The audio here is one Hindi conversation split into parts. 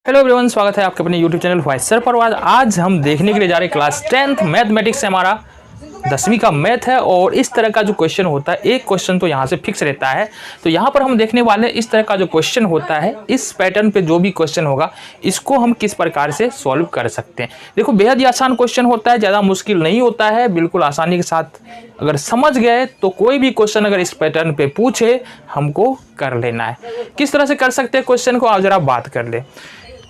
हेलो एवरीवन, स्वागत है आपके अपने यूट्यूब चैनल वॉइस सर पर। आज हम देखने के लिए जा रहे हैं क्लास 10th मैथमेटिक्स से। हमारा 10वीं का मैथ है और इस तरह का जो क्वेश्चन होता है, एक क्वेश्चन तो यहाँ से फिक्स रहता है। तो यहाँ पर हम देखने वाले इस तरह का जो क्वेश्चन होता है, इस पैटर्न पे जो भी क्वेश्चन होगा इसको हम किस प्रकार से सॉल्व कर सकते हैं। देखो, बेहद ही आसान क्वेश्चन होता है, ज़्यादा मुश्किल नहीं होता है। बिल्कुल आसानी के साथ अगर समझ गए तो कोई भी क्वेश्चन अगर इस पैटर्न पे पूछे हमको कर लेना है। किस तरह से कर सकते हैं क्वेश्चन को, आप जरा बात कर ले।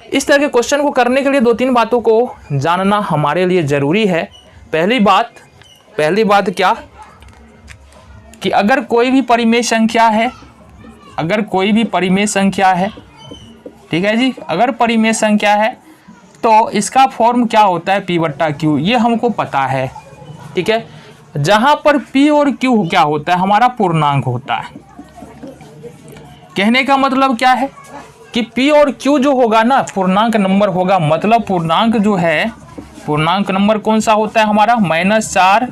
इस तरह के क्वेश्चन को करने के लिए दो तीन बातों को जानना हमारे लिए ज़रूरी है। पहली बात क्या कि अगर कोई भी परिमेय संख्या है, ठीक है जी, अगर परिमेय संख्या है तो इसका फॉर्म क्या होता है, P/Q। ये हमको पता है, ठीक है। जहां पर P और Q क्या होता है, हमारा पूर्णांक होता है। कहने का मतलब क्या है कि P और Q जो होगा ना, पूर्णांक नंबर होगा। मतलब पूर्णांक जो है, पूर्णांक नंबर कौन सा होता है हमारा, -4,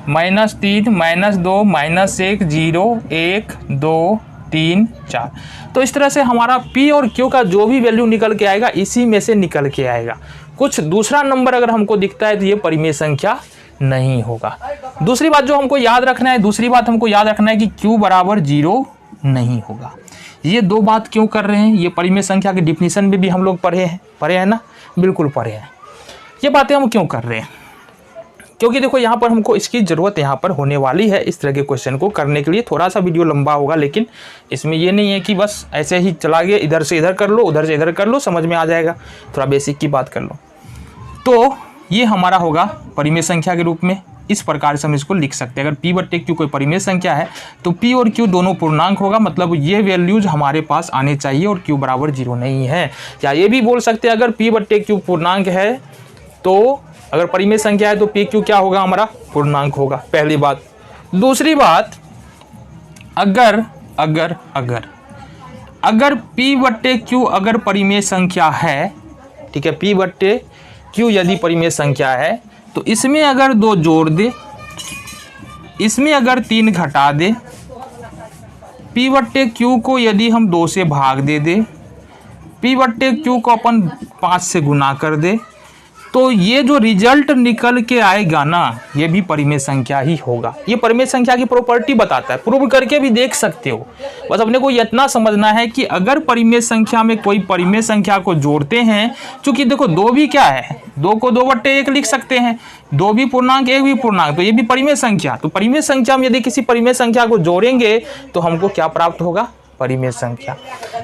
-3, -2, -1, 0, 1, 2, 3, 4। तो इस तरह से हमारा P और Q का जो भी वैल्यू निकल के आएगा इसी में से निकल के आएगा। कुछ दूसरा नंबर अगर हमको दिखता है तो ये परिमेय संख्या नहीं होगा। दूसरी बात हमको याद रखना है कि Q बराबर 0 नहीं होगा। ये दो बात क्यों कर रहे हैं, ये परिमेय संख्या की डिफिनीशन में भी हम लोग पढ़े हैं ना, बिल्कुल पढ़े हैं। ये बातें हम क्यों कर रहे हैं, क्योंकि देखो यहाँ पर हमको इसकी ज़रूरत यहाँ पर होने वाली है। इस तरह के क्वेश्चन को करने के लिए थोड़ा सा वीडियो लंबा होगा, लेकिन इसमें ये नहीं है कि बस ऐसे ही चला गया, इधर से इधर कर लो, उधर से इधर कर लो, समझ में आ जाएगा। थोड़ा बेसिक की बात कर लो। तो ये हमारा होगा परिमेय संख्या के रूप में। इस प्रकार से हम इसको लिख सकते हैं। अगर P/Q कोई परिमेय संख्या है तो P और Q दोनों पूर्णांक होगा। मतलब ये वैल्यूज हमारे पास आने चाहिए और Q बराबर 0 नहीं है। या ये भी बोल सकते हैं, अगर P/Q पूर्णांक है तो, अगर परिमेय संख्या है तो PQ क्या होगा, हमारा पूर्णांक होगा। पहली बात। दूसरी बात, अगर P/Q अगर परिमेय संख्या है, ठीक है, P/Q यदि परिमेय संख्या है तो इसमें अगर 2 जोड़ दे, इसमें अगर 3 घटा दे, P/Q को यदि हम 2 से भाग दे, P/Q को अपन 5 से गुना कर दे, तो ये जो रिजल्ट निकल के आएगा ना, ये भी परिमेय संख्या ही होगा। ये परिमेय संख्या की प्रॉपर्टी बताता है, प्रूव करके भी देख सकते हो। बस अपने को इतना समझना है कि अगर परिमेय संख्या में कोई परिमेय संख्या को जोड़ते हैं, क्योंकि देखो 2 भी क्या है, 2 को 2/1 लिख सकते हैं, 2 भी पूर्णांक 1 भी पूर्णांक, तो ये भी परिमेय संख्या। तो परिमेय संख्या में यदि किसी परिमेय संख्या को जोड़ेंगे तो हमको क्या प्राप्त होगा, परिमेय संख्या।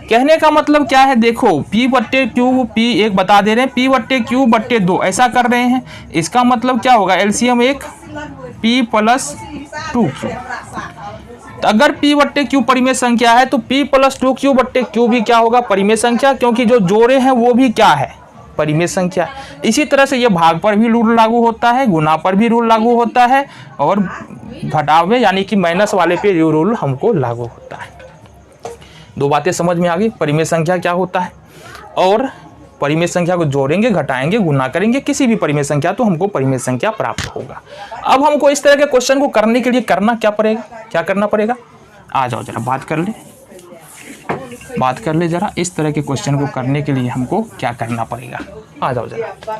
कहने का मतलब क्या है, देखो P/Q P एक बता दे रहे हैं, P/Q/2 ऐसा कर रहे हैं। इसका मतलब क्या होगा, एलसीएम एक P+2Q। तो अगर P/Q परिमेय संख्या है तो P+2Q/Q भी क्या होगा, परिमेय संख्या, क्योंकि जो जोड़े हैं वो भी क्या है, परिमेय संख्या। इसी तरह से ये भाग पर भी रूल लागू होता है, गुना पर भी रूल लागू होता है, और घटाव में यानी कि माइनस वाले पे ये रूल हमको लागू होता है। दो बातें समझ में आ गई, परिमेय संख्या क्या होता है, और परिमेय संख्या को जोड़ेंगे, घटाएंगे, गुना करेंगे किसी भी परिमेय संख्या तो हमको परिमेय संख्या प्राप्त होगा। अब हमको इस तरह के क्वेश्चन को करने के लिए करना क्या करना पड़ेगा, आ जाओ जरा बात कर ले जरा। इस तरह के क्वेश्चन को करने के लिए हमको क्या करना पड़ेगा, आ जाओ जरा।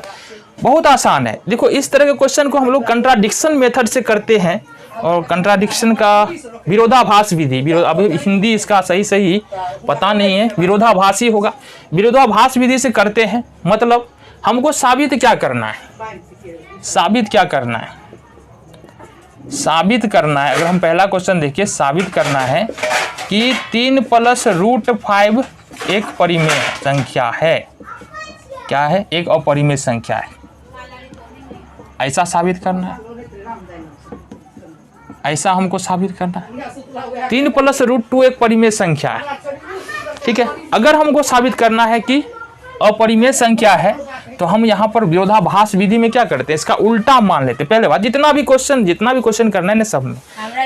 बहुत आसान है। देखो, इस तरह के क्वेश्चन को हम लोग कंट्राडिक्शन मेथड से करते हैं, और कंट्राडिक्शन का विरोधाभास विधि, अब हिंदी इसका सही पता नहीं है, विरोधाभास ही होगा। विरोधाभास विधि से करते हैं। मतलब हमको साबित क्या करना है, साबित करना है। अगर हम पहला क्वेश्चन देखिए, साबित करना है कि 3 + √5 एक परिमेय संख्या है। क्या है, एक अपरिमेय संख्या है, ऐसा साबित करना है। ऐसा हमको साबित करना है। 3 + √2 एक परिमेय संख्या है, ठीक है। अगर हमको साबित करना है कि अपरिमेय संख्या है तो हम यहाँ पर विरोधाभास विधि में क्या करते हैं, इसका उल्टा मान लेते हैं। पहले बात, जितना भी क्वेश्चन करना है ना सब में,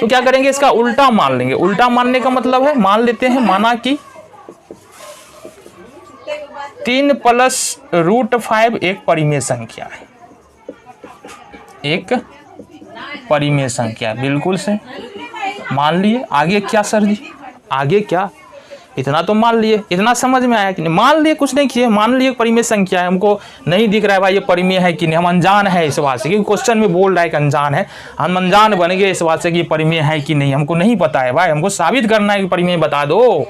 तो क्या करेंगे, इसका उल्टा मान लेंगे। उल्टा मानने का मतलब है, मान लेते हैं, माना कि 3 + √5 एक परिमेय संख्या है, एक परिमेय संख्या, बिल्कुल से मान लिए। आगे क्या सर जी, आगे क्या, इतना तो मान लिए, इतना समझ में आया कि नहीं? मान लिए, कुछ नहीं किए, मान लिए परिमेय संख्या है, हमको नहीं दिख रहा है भाई ये परिमेय है कि नहीं, हम अनजान है इस बात से, क्योंकि क्वेश्चन में बोल रहा है कि अनजान है, हम अनजान बन गए इस बात से कि ये परिमेय है कि नहीं, हमको नहीं पता है भाई, हमको साबित करना है कि परिमेय बता दो।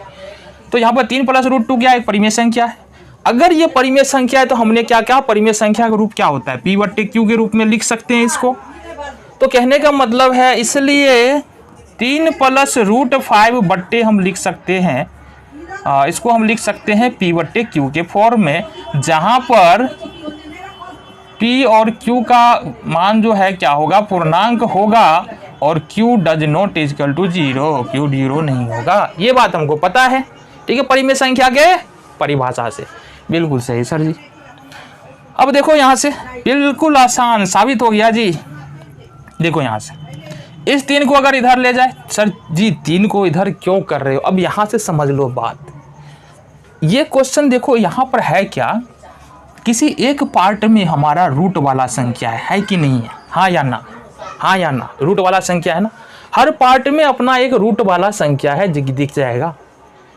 तो यहाँ पर 3 + √2 क्या है? परिमेय संख्या है। अगर ये परिमेय संख्या है तो हमने क्या क्या, परिमेय संख्या का रूप क्या होता है? P/Q के रूप में लिख सकते हैं इसको। तो कहने का मतलब है, इसलिए 3 + √5 हम लिख सकते हैं, इसको हम लिख सकते हैं P/Q के फॉर्म में, जहां पर P और Q का मान जो है क्या होगा? पूर्णांक होगा, और Q does not equal to 0, Q 0 नहीं होगा। ये बात हमको पता है, ठीक है, परिमेय संख्या के परिभाषा से। बिल्कुल सही सर जी। अब देखो यहाँ से बिल्कुल आसान साबित हो गया जी। देखो यहाँ से इस 3 को अगर इधर ले जाए, सर जी 3 को इधर क्यों कर रहे हो? अब यहाँ से समझ लो बात। ये क्वेश्चन देखो यहाँ पर है क्या, किसी एक पार्ट में हमारा रूट वाला संख्या है कि नहीं है? हाँ या ना? हाँ या ना? रूट वाला संख्या है ना? हर पार्ट में अपना एक रूट वाला संख्या है, दिख जाएगा,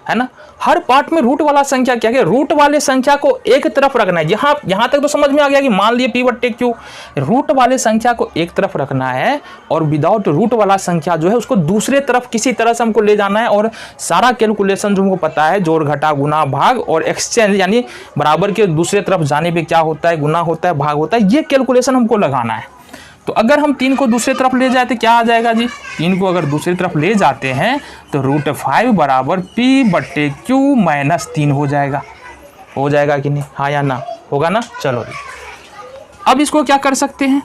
है ना? हर पार्ट में रूट वाला संख्या क्या है? रूट वाले संख्या को एक तरफ रखना है। यहाँ तक तो समझ में आ गया कि मान लिए P/Q, रूट वाले संख्या को एक तरफ रखना है, और विदाउट रूट वाला संख्या जो है उसको दूसरे तरफ किसी तरह से हमको ले जाना है, और सारा कैलकुलेशन जो हमको पता है, जोड़ घटा गुना भाग और एक्सचेंज, यानी बराबर के दूसरे तरफ जाने पे क्या होता है? गुना होता है, भाग होता है, ये कैलकुलेशन हमको लगाना है। तो अगर हम 3 को दूसरी तरफ ले जाते क्या आ जाएगा जी? 3 को अगर दूसरी तरफ ले जाते हैं तो √5 बराबर P/Q - 3 हो जाएगा। हो जाएगा कि नहीं? हाँ या ना? होगा ना? चलो अब इसको क्या कर सकते हैं?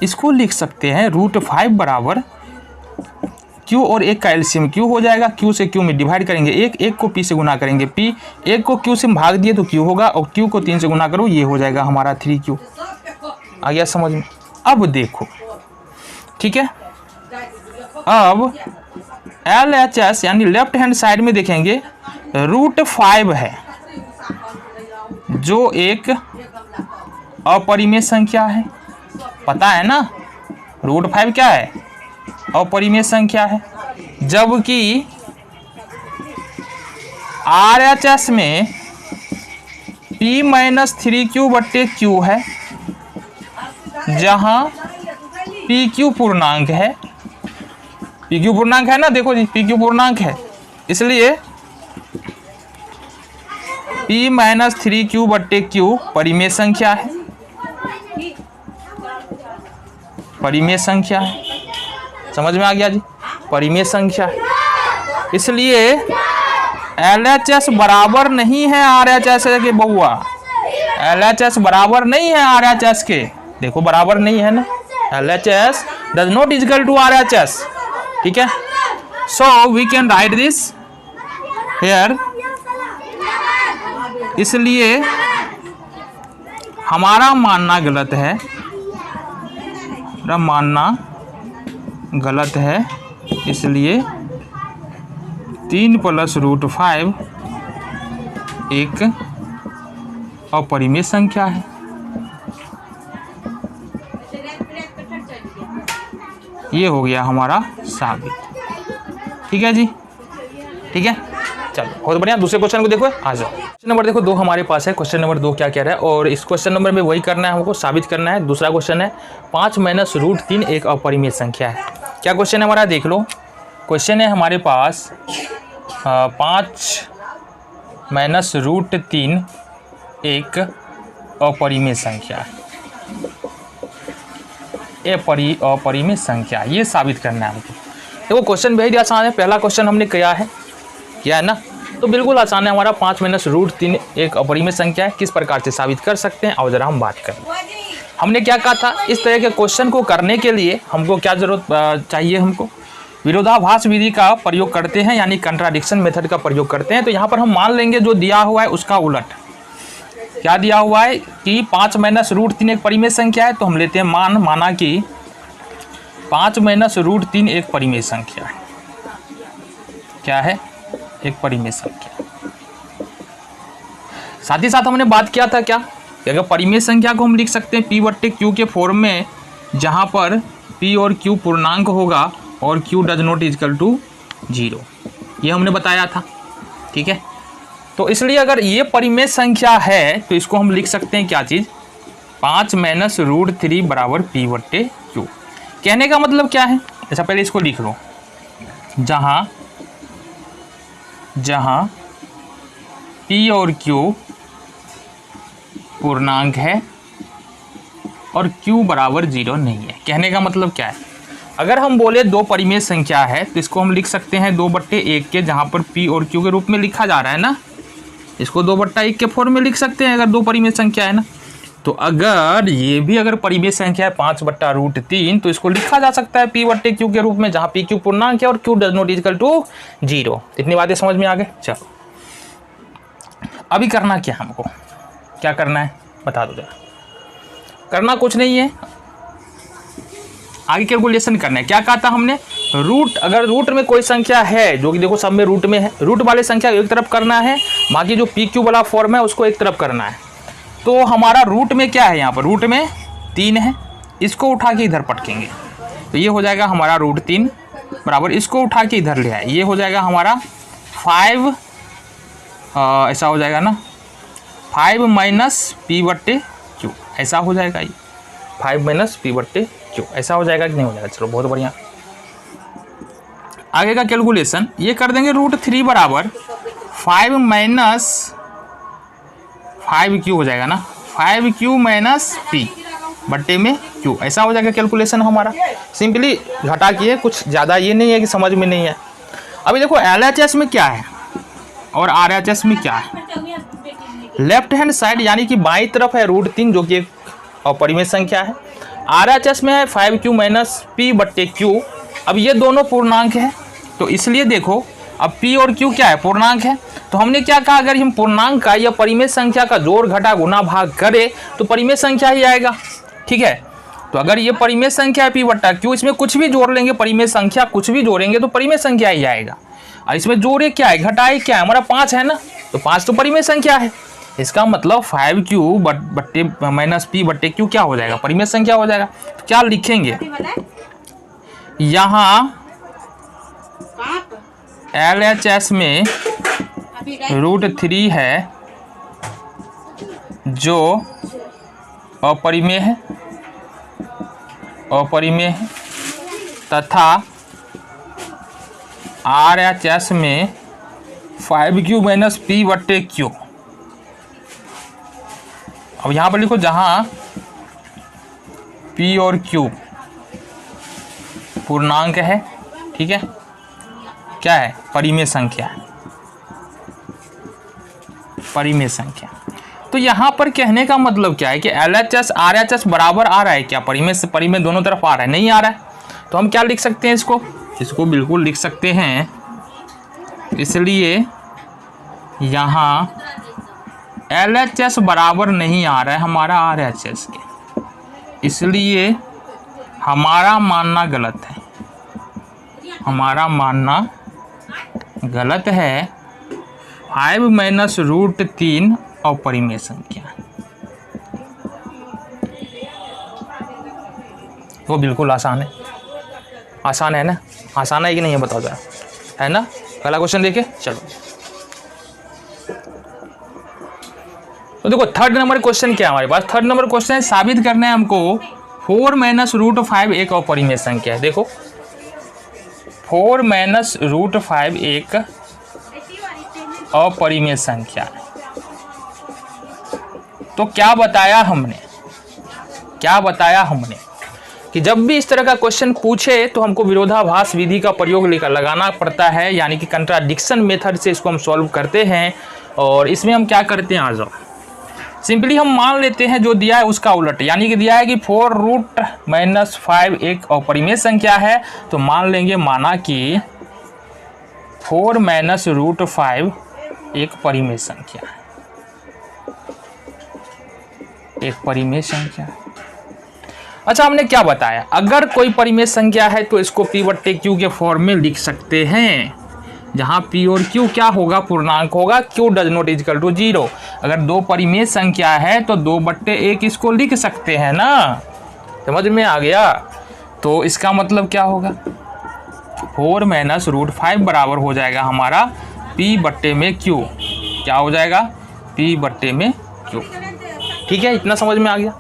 इसको लिख सकते हैं √5 बराबर Q और 1 का एलसीएम Q हो जाएगा। Q से Q में डिवाइड करेंगे, 1 को P से गुना करेंगे, P 1 को Q से भाग दिए तो Q होगा, और Q को 3 से गुना करो, ये हो जाएगा हमारा 3Q। आ गया समझ में? अब देखो, ठीक है, अब LHS यानी लेफ्ट हैंड साइड में देखेंगे √5 है, जो एक अपरिमेय संख्या है, पता है ना? √5 क्या है? अपरिमेय संख्या है। जबकि RHS में P - 3Q/Q है, जहां PQ पूर्णांक है। PQ पूर्णांक है ना? देखो जी, PQ पूर्णांक है, इसलिए P - 3Q/Q परिमेय संख्या है, परिमेय संख्या है। समझ में आ गया जी? परिमेय संख्या है, इसलिए LHS बराबर नहीं है RHS के बउआ। LHS बराबर नहीं है RHS के, देखो बराबर नहीं है ना। LHS does not equal to RHS, ठीक है। So we can write this here, इसलिए हमारा मानना गलत है, मानना गलत है, इसलिए 3 + √5 एक अपरिमेय संख्या है। ये हो गया हमारा साबित, ठीक है जी, ठीक है। चलो बहुत बढ़िया। दूसरे क्वेश्चन को देखो, आ जाओ। क्वेश्चन नंबर देखो 2 हमारे पास है। क्वेश्चन नंबर 2 क्या कह रहा है, और इस क्वेश्चन नंबर में वही करना है, हमको साबित करना है। दूसरा क्वेश्चन है 5 - √3 एक अपरिमेय संख्या है। क्या क्वेश्चन है हमारा, देख लो। क्वेश्चन है हमारे पास 5 - √3 एक अपरिमेय संख्या है। अपरिमेय संख्या, ये साबित करना है हमको। देखो क्वेश्चन बेहद आसान है, पहला क्वेश्चन हमने किया है ना, तो बिल्कुल आसान है हमारा। 5 - √3 एक अपरिमेय संख्या है, किस प्रकार से साबित कर सकते हैं, और जरा हम बात करें। हमने क्या कहा था, इस तरह के क्वेश्चन को करने के लिए हमको क्या जरूरत चाहिए, हमको विरोधाभास विधि का प्रयोग करते हैं, यानी कंट्राडिक्शन मेथड का प्रयोग करते हैं। तो यहाँ पर हम मान लेंगे जो दिया हुआ है उसका उलट। क्या दिया हुआ है कि 5 - √3 एक परिमेय संख्या है, तो हम लेते हैं माना कि 5 - √3 एक परिमेय संख्या है। क्या है? एक परिमेय संख्या। साथ ही साथ हमने बात किया था क्या कि अगर परिमेय संख्या को हम लिख सकते हैं P/Q के फॉर्म में, जहां पर P और Q पूर्णांक होगा और Q does not equal to 0। ये हमने बताया था, ठीक है। तो इसलिए अगर ये परिमेय संख्या है तो इसको हम लिख सकते हैं क्या चीज़, 5 माइनस रूट 3 बराबर पी बट्टे क्यू। कहने का मतलब क्या है, अच्छा पहले इसको लिख लो, जहाँ जहाँ पी और क्यू पूर्णांक है और क्यू बराबर 0 नहीं है। कहने का मतलब क्या है, अगर हम बोले दो परिमेय संख्या है तो इसको हम लिख सकते हैं 2/1 के, जहाँ पर पी और क्यू के रूप में लिखा जा रहा है ना, इसको 2/1 के फॉर्म में लिख सकते हैं अगर दो परिमेय संख्या है ना। तो अगर ये भी अगर परिमेय संख्या है 5/√3 तो इसको लिखा जा सकता है पी बट्टे क्यू के रूप में, जहाँ पी क्यू पूर्णांक है और Q does not equal to 0। इतनी बातें समझ में आ गए। चलो अभी करना क्या, हमको क्या करना है बता दो जरा। करना कुछ नहीं है, आगे कैलकुलेशन करना है। क्या कहा था हमने, रूट, अगर रूट में कोई संख्या है जो कि देखो सब में रूट में है, रूट वाले संख्या एक तरफ करना है, बाकी जो पी क्यू वाला फॉर्म है उसको एक तरफ करना है। तो हमारा रूट में क्या है, यहाँ पर रूट में 3 है, इसको उठा के इधर पटकेंगे तो ये हो जाएगा हमारा √3 बराबर, इसको उठा के इधर ले आए, ये हो जाएगा हमारा 5, ऐसा हो जाएगा ना 5 माइनस पी बट्टे क्यू, ऐसा हो जाएगा, ये 5 माइनस पी बट्टे क्यू ऐसा हो जाएगा कि नहीं हो जाएगा। चलो बहुत बढ़िया। आगे का कैलकुलेशन ये कर देंगे, √3 बराबर 5 माइनस 5 हो जाएगा ना, 5 माइनस पी बट्टे में क्यू, ऐसा हो जाएगा कैलकुलेशन हमारा। सिंपली घटा किए, कुछ ज़्यादा ये नहीं है कि समझ में नहीं है। अभी देखो LHS में क्या है और RHS में क्या है। लेफ्ट हैंड साइड यानी कि बाईं तरफ है √3 जो कि एक अपरिमेय संख्या है, RHS में है 5Q माइनस पी बट्टे क्यू। अब ये दोनों पूर्णांक है तो इसलिए देखो अब P और Q क्या है, पूर्णांक है। तो हमने क्या कहा, अगर हम पूर्णांक का या परिमेय संख्या का जोड़ घटा गुना भाग करें तो परिमेय संख्या ही आएगा, ठीक है। तो अगर ये परिमेय संख्या है P बट्टा Q, इसमें कुछ भी जोड़ लेंगे, परिमेय संख्या कुछ भी जोड़ेंगे तो परिमेय संख्या ही आएगा। और इसमें जोड़े क्या है, घटाए क्या है, हमारा 5 है ना, तो 5 तो परिमेय संख्या है। इसका मतलब 5Q बट्टे माइनस पी बट्टे क्यू क्या हो जाएगा, परिमेय संख्या हो जाएगा। तो क्या लिखेंगे, यहाँ LHS में √3 है जो अपरिमेय है, तथा RHS में 5Q माइनस पी बट्टे क्यू। अब यहाँ पर लिखो, जहाँ P और Q पूर्णांक है, ठीक है, क्या है, परिमेय संख्या है, परिमेय संख्या। तो यहाँ पर कहने का मतलब क्या है कि LHS RHS बराबर आ रहा है क्या, परिमेय से परिमेय दोनों तरफ आ रहा है, नहीं आ रहा है। तो हम क्या लिख सकते हैं, इसको बिल्कुल लिख सकते हैं। इसलिए यहाँ LHS बराबर नहीं आ रहा है हमारा RHS के, इसलिए हमारा मानना गलत है, हमारा मानना गलत है। 5 माइनस √3 अपरिमेय संख्या, वो बिल्कुल आसान है, आसान है ना, आसान है कि नहीं है बताओ जरा, है ना। पहला क्वेश्चन देखे, चलो तो देखो थर्ड नंबर क्वेश्चन क्या है हमारे पास। थर्ड नंबर क्वेश्चन है, साबित करना है हमको 4 माइनस √5 एक अपरिमेय संख्या है। देखो 4 माइनस √5 एक अपरिमेय संख्या है। तो क्या बताया हमने कि जब भी इस तरह का क्वेश्चन पूछे तो हमको विरोधाभास विधि का प्रयोग लगाना पड़ता है, यानी कि कंट्राडिक्शन मेथड से इसको हम सॉल्व करते हैं। और इसमें हम क्या करते हैं, आ जाओ सिंपली हम मान लेते हैं जो दिया है उसका उलट, यानी कि दिया है कि 4√-5 एक अपरिमेय संख्या है, तो मान लेंगे माना कि 4 माइनस √5 एक परिमेय संख्या है, एक परिमेय संख्या। अच्छा हमने क्या बताया, अगर कोई परिमेय संख्या है तो इसको P बट्टे Q के फॉर्म में लिख सकते हैं, जहाँ P और Q क्या होगा, पूर्णांक होगा, Q does not equal to 0। अगर दो परिमेय संख्या है तो 2/1 इसको लिख सकते हैं ना, समझ में आ गया। तो इसका मतलब क्या होगा, 4 माइनस रूट 5 बराबर हो जाएगा हमारा P बट्टे में Q। क्या हो जाएगा? P बट्टे में Q। ठीक है, इतना समझ में आ गया।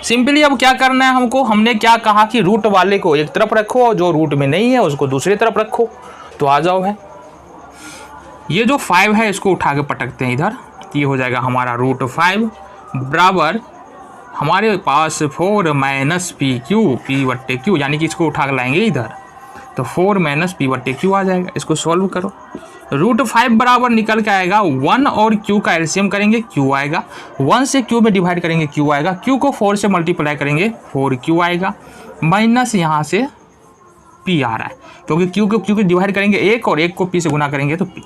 सिंपली अब क्या करना है हमको, हमने क्या कहा कि रूट वाले को एक तरफ रखो और जो रूट में नहीं है उसको दूसरी तरफ रखो। तो आ जाओ है, ये जो 5 है इसको उठा के पटकते हैं इधर, ये हो जाएगा हमारा रूट 5 बराबर हमारे पास 4 माइनस पी क्यू, P बट्टे Q, यानी कि इसको उठा के लाएंगे इधर, तो 4 माइनस P बट्टे Q आ जाएगा। इसको सॉल्व करो, रूट 5 बराबर निकल के आएगा 1 और Q का एलसीएम करेंगे Q आएगा, 1 से Q में डिवाइड करेंगे Q आएगा, Q को 4 से मल्टीप्लाई करेंगे 4Q आएगा, माइनस यहाँ से P आ रहा है क्योंकि Q को Q के डिवाइड करेंगे 1 और 1 को P से गुना करेंगे तो P।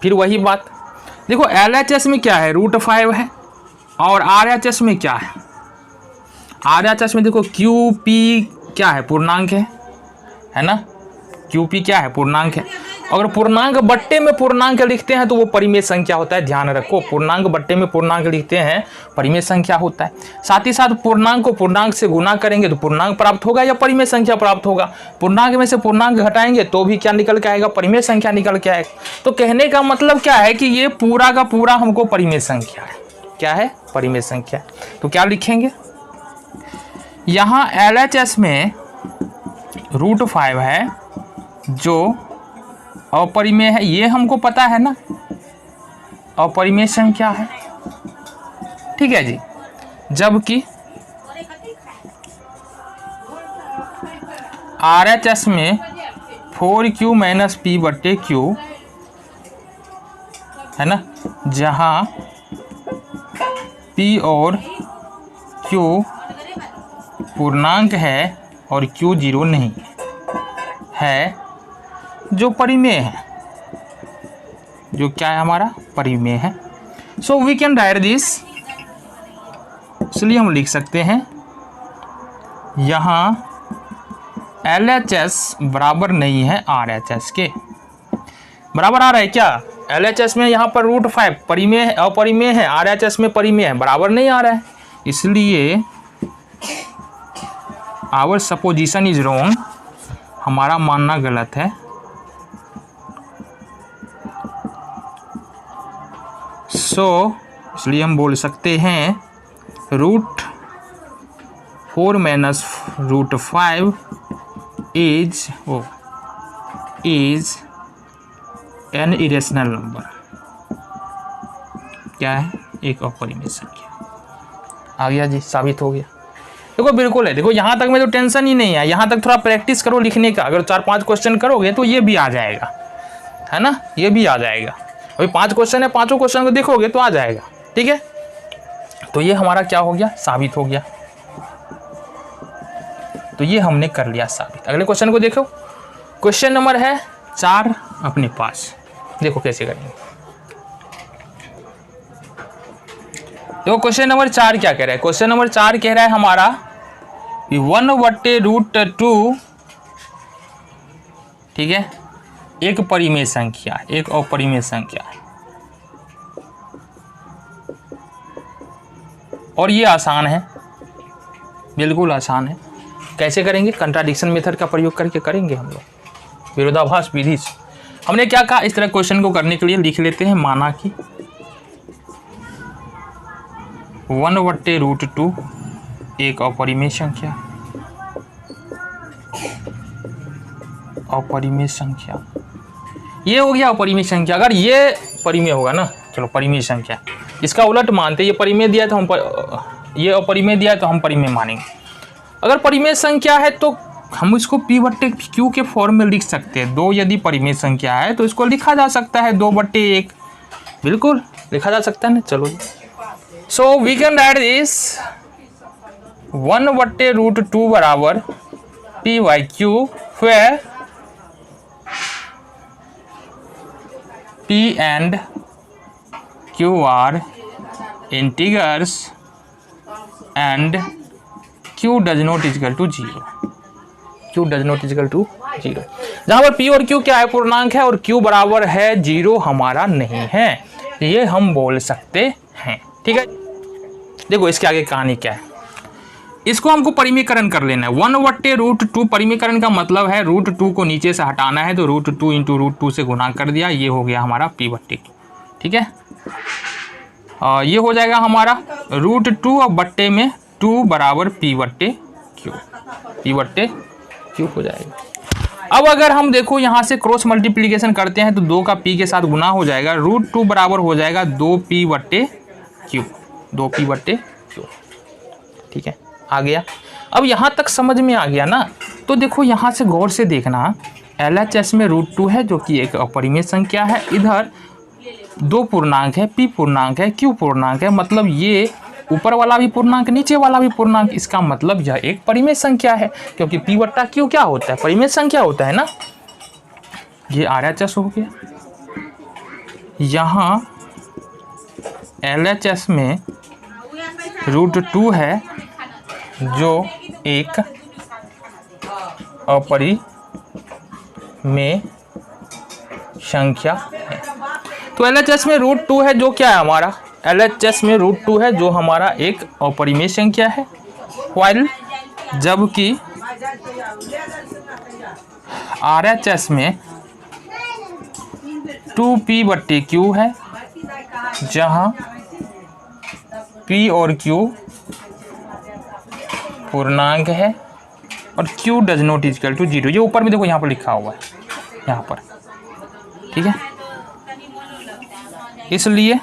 फिर वही बात देखो, LHS में क्या है, रूट 5 है, और RHS में क्या है, RHS में देखो QP क्या है, पूर्णांक है ना, QP क्या है, पूर्णांक है। अगर पूर्णांक बट्टे में पूर्णांक लिखते हैं तो वो परिमेय संख्या होता है, ध्यान रखो, पूर्णांक बट्टे में पूर्णांक लिखते हैं परिमेय संख्या होता है। साथ ही साथ पूर्णांक को पूर्णांक से गुना करेंगे तो पूर्णांक प्राप्त होगा या परिमेय संख्या प्राप्त होगा, पूर्णांक में से पूर्णांक घटाएंगे तो भी क्या निकल के आएगा, परिमेय संख्या निकल के आएगा। तो कहने का मतलब क्या है कि ये पूरा का पूरा हमको परिमेय संख्या है, क्या है, परिमेय संख्या। तो क्या लिखेंगे, यहाँ LHS में रूट 5 है जो अपरिमेय है, ये हमको पता है ना, अपरिमेय संख्या है, ठीक है जी। जबकि RHS में 4Q माइनस P बट्टे Q है ना, जहाँ P और Q पूर्णांक है और Q 0 नहीं है, जो परिमेय है, जो क्या है हमारा परिमेय है। So we can write this, इसलिए हम लिख सकते हैं यहाँ LHS बराबर नहीं है RHS के, बराबर आ रहा है क्या, LHS में यहाँ पर रूट 5 परिमेय है, अपरिमेय है, RHS में परिमेय है, बराबर नहीं आ रहा है, इसलिए आवर सपोजिशन इज रॉन्ग, हमारा मानना गलत है। इसलिए हम बोल सकते हैं root 4 minus root 5 is an irrational number, क्या है, एक अपरिमेय संख्या। आ गया जी, साबित हो गया। देखो बिल्कुल है, देखो यहाँ तक में तो टेंशन ही नहीं है, यहाँ तक थोड़ा प्रैक्टिस करो लिखने का, अगर 4-5 क्वेश्चन करोगे तो ये भी आ जाएगा, है ना, ये भी आ जाएगा। अभी 5 क्वेश्चन है, 5 क्वेश्चन को देखोगे तो आ जाएगा, ठीक है। तो ये हमारा क्या हो गया, साबित हो गया। तो ये हमने कर लिया साबित। अगले क्वेश्चन को देखो, क्वेश्चन नंबर है 4 अपने पास, देखो कैसे करेंगे। देखो क्वेश्चन नंबर 4 क्या कह रहा है, क्वेश्चन नंबर 4 कह रहा है हमारा 1 बट्टे रूट 2, ठीक है, एक परिमेय संख्या, एक अपरिमेय संख्या है, और ये आसान है, बिल्कुल आसान है। कैसे करेंगे, कंट्राडिक्शन मेथड का प्रयोग करके करेंगे हम लोग, विरोधाभास विधि से। हमने क्या कहा, इस तरह क्वेश्चन को करने के लिए लिख लेते हैं, माना कि 1 बट्टे रूट 2 एक अपरिमेय संख्या, अपरिमेय संख्या, ये हो गया अपरिमेय संख्या। अगर ये परिमेय होगा ना, चलो परिमेय संख्या, इसका उलट मानते, ये परिमेय दिया तो हम ये अपरिमेय दिया तो हम परिमेय मानेंगे। अगर परिमेय संख्या है तो हम इसको P बट्टे Q के फॉर्म में लिख सकते हैं। 2 यदि परिमेय संख्या है तो इसको लिखा जा सकता है 2 बट्टे 1, बिल्कुल लिखा जा सकता है ना। चलो so we can write this 1 बट्टे रूट 2 बराबर P by Q, where P and Q are integers and Q does not equal to 0, Q does not equal to 0। जहाँ पर P और Q क्या है, पूर्णांक है, और Q बराबर है 0 हमारा नहीं है, ये हम बोल सकते हैं, ठीक है। देखो इसके आगे कहानी क्या है, इसको हमको परिमीकरण कर लेना है। 1/√2 परिमीकरण का मतलब है √2 को नीचे से हटाना है, तो √2 इंटू √2 से गुणा कर दिया, ये हो गया हमारा p/q। ठीक है, ये हो जाएगा हमारा √2 और बट्टे में 2 बराबर p/q, p/q हो जाएगा। अब अगर हम देखो यहाँ से क्रॉस मल्टीप्लीकेशन करते हैं तो 2 का p के साथ गुना हो जाएगा, √2 बराबर हो जाएगा 2p/q, 2p/q। ठीक है, आ गया। अब यहाँ तक समझ में आ गया ना। तो देखो यहाँ से गौर से देखना, LHS में √2 है जो कि एक अपरिमेय संख्या है, इधर 2 पूर्णांक है, p पूर्णांक है, q पूर्णांक है, मतलब ये ऊपर वाला भी पूर्णांक नीचे वाला भी पूर्णांक, इसका मतलब यह एक परिमेय संख्या है, क्योंकि p/q क्या होता है, परिमेय संख्या होता है ना। ये RHS हो गया। यहाँ LHS में √2 है जो एक अपरिमेय संख्या है। तो LHS में √2 है जो क्या है हमारा, LHS में √2 है जो हमारा एक अपरिमेय संख्या है, while जबकि RHS में 2p/q है, जहाँ p और q पूर्णांक है और q does not equal to 0। ये ऊपर में देखो यहाँ पर लिखा हुआ है, यहाँ पर। ठीक है, इसलिए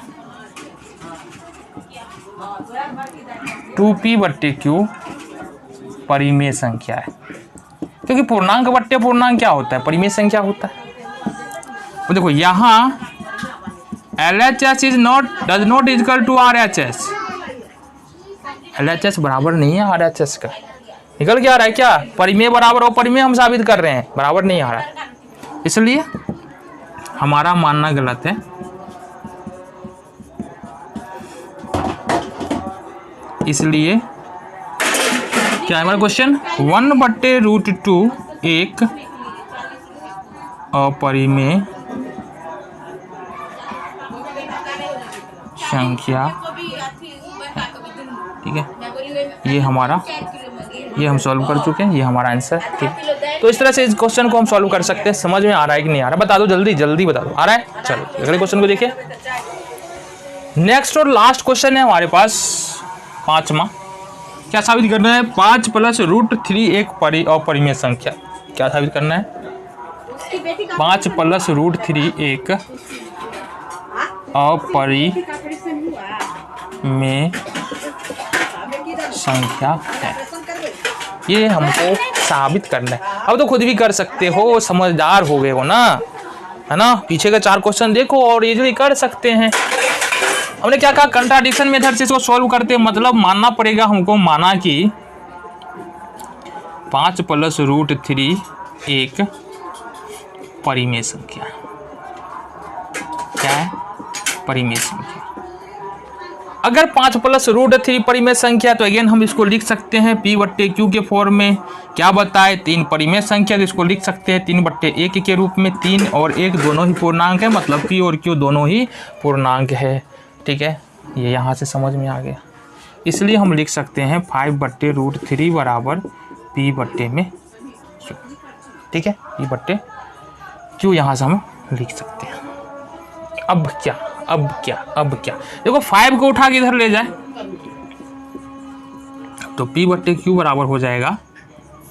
2p/q परिमेय संख्या है, क्योंकि पूर्णांक बट्टे पूर्णांक क्या होता है, परिमेय संख्या होता है। तो देखो यहाँ LHS does not equal to RHS, LHS बराबर नहीं है RHS का। निकल के आ रहा है क्या, परिमेय बराबर अपरिमेय हम साबित कर रहे हैं, बराबर नहीं आ रहा है, इसलिए हमारा मानना गलत है। इसलिए क्या है हमारा क्वेश्चन, 1/√2 एक अपरिमेय संख्या है। ठीक है, ये हमारा, ये हम सॉल्व कर चुके हैं, ये हमारा आंसर। ठीक, तो इस तरह से इस क्वेश्चन को हम सॉल्व कर सकते हैं। समझ में आ रहा है कि नहीं आ रहा, बता दो जल्दी जल्दी बता दो, आ रहा है। चलो अगले क्वेश्चन को देखिए। नेक्स्ट और लास्ट क्वेश्चन है हमारे पास 5वां। क्या साबित करना है, 5 + √3 एक अपरिमेय संख्या। क्या साबित करना है, 5 + √3 एक अपरिमेय संख्या है, ये हमको साबित करना है। अब तो खुद भी कर सकते हो, समझदार हो गए हो ना, है ना। पीछे के 4 क्वेश्चन देखो और इजीली कर सकते हैं। हमने क्या कहा, कंट्राडिक्शन मेथड से इसको सॉल्व करते हैं, मतलब मानना पड़ेगा हमको, माना कि 5 + √3 एक परिमेय संख्या। क्या है, परिमेय संख्या। अगर 5 + √3 परिमेय संख्या, तो अगेन हम इसको लिख सकते हैं p/q के फॉर्म में। क्या बताए, 3 परिमेय संख्या, तो इसको लिख सकते हैं 3/1 के रूप में। 3 और 1 दोनों ही पूर्णांक है, मतलब p और q दोनों ही पूर्णांक है। ठीक है, ये यहाँ से समझ में आ गया। इसलिए हम लिख सकते हैं 5/√3 बराबर p/q। ठीक है, p/q यहाँ से हम लिख सकते हैं। अब क्या, देखो 5 को उठा के इधर ले जाए तो p/q बराबर हो जाएगा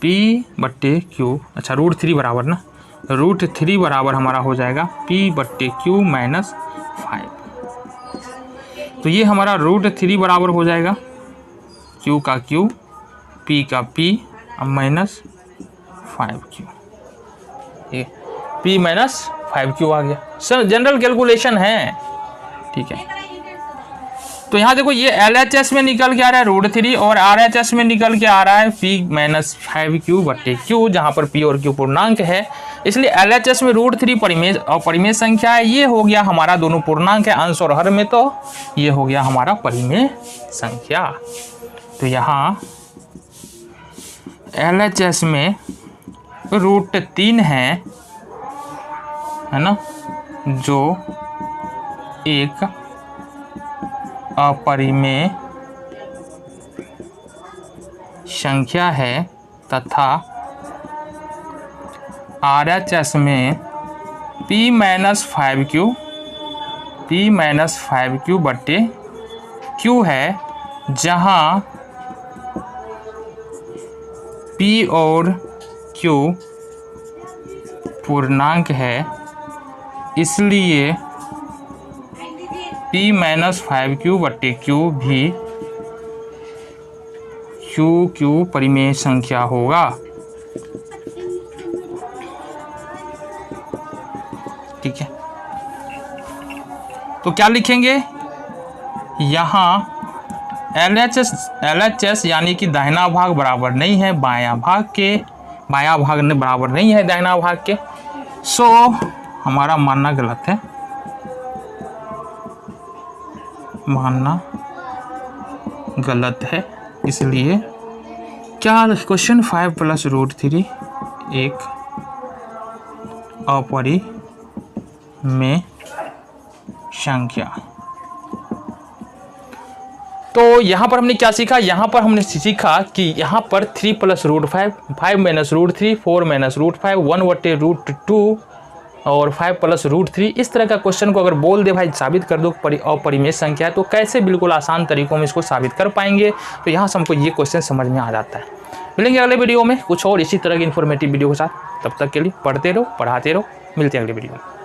p/q, अच्छा √3 बराबर ना, √3 बराबर हमारा हो जाएगा p/q - 5। तो ये हमारा √3 बराबर हो जाएगा q का q, p का p माइनस 5q। ये p - 5q आ गया। सर जनरल कैलकुलेशन है। ठीक है, तो यहाँ देखो ये LHS में निकल के आ रहा है √3 और RHS में निकल के आ रहा है p - 5q/q, जहाँ पर p और q पूर्णांक है। इसलिए LHS में √3 परिमेय संख्या है। ये हो गया हमारा, दोनों पूर्णांक है अंश और हर में, तो ये हो गया हमारा परिमेय संख्या। तो यहाँ LHS में √3 है ना, जो एक अपरिमेय संख्या है तथा RHS में P-5Q बटे Q है, जहाँ P और Q पूर्णांक है, इसलिए P-5Q बटे Q भी QQ परिमेय संख्या होगा। ठीक है, तो क्या लिखेंगे यहाँ LHS यानी कि दाहिना भाग बराबर नहीं है बायां भाग के, बायां भाग ने बराबर नहीं है दाहिना भाग के। सो हमारा मानना गलत है, मानना गलत है। इसलिए क्या क्वेश्चन 5 + √3 एक अपरिमेय संख्या। तो यहाँ पर हमने क्या सीखा, यहाँ पर हमने सीखा कि यहाँ पर 3 + √5, 5 - √3, 4 - √5, 1/√2 और 5 + √3, इस तरह का क्वेश्चन को अगर बोल दे भाई साबित कर दो अपरिमेय संख्या, तो कैसे बिल्कुल आसान तरीकों में इसको साबित कर पाएंगे। तो यहाँ से हमको ये क्वेश्चन समझ में आ जाता है। मिलेंगे अगले वीडियो में कुछ और इसी तरह की इन्फॉर्मेटिव वीडियो के साथ। तब तक के लिए पढ़ते रहो, पढ़ाते रहो। मिलते हैं अगले वीडियो में।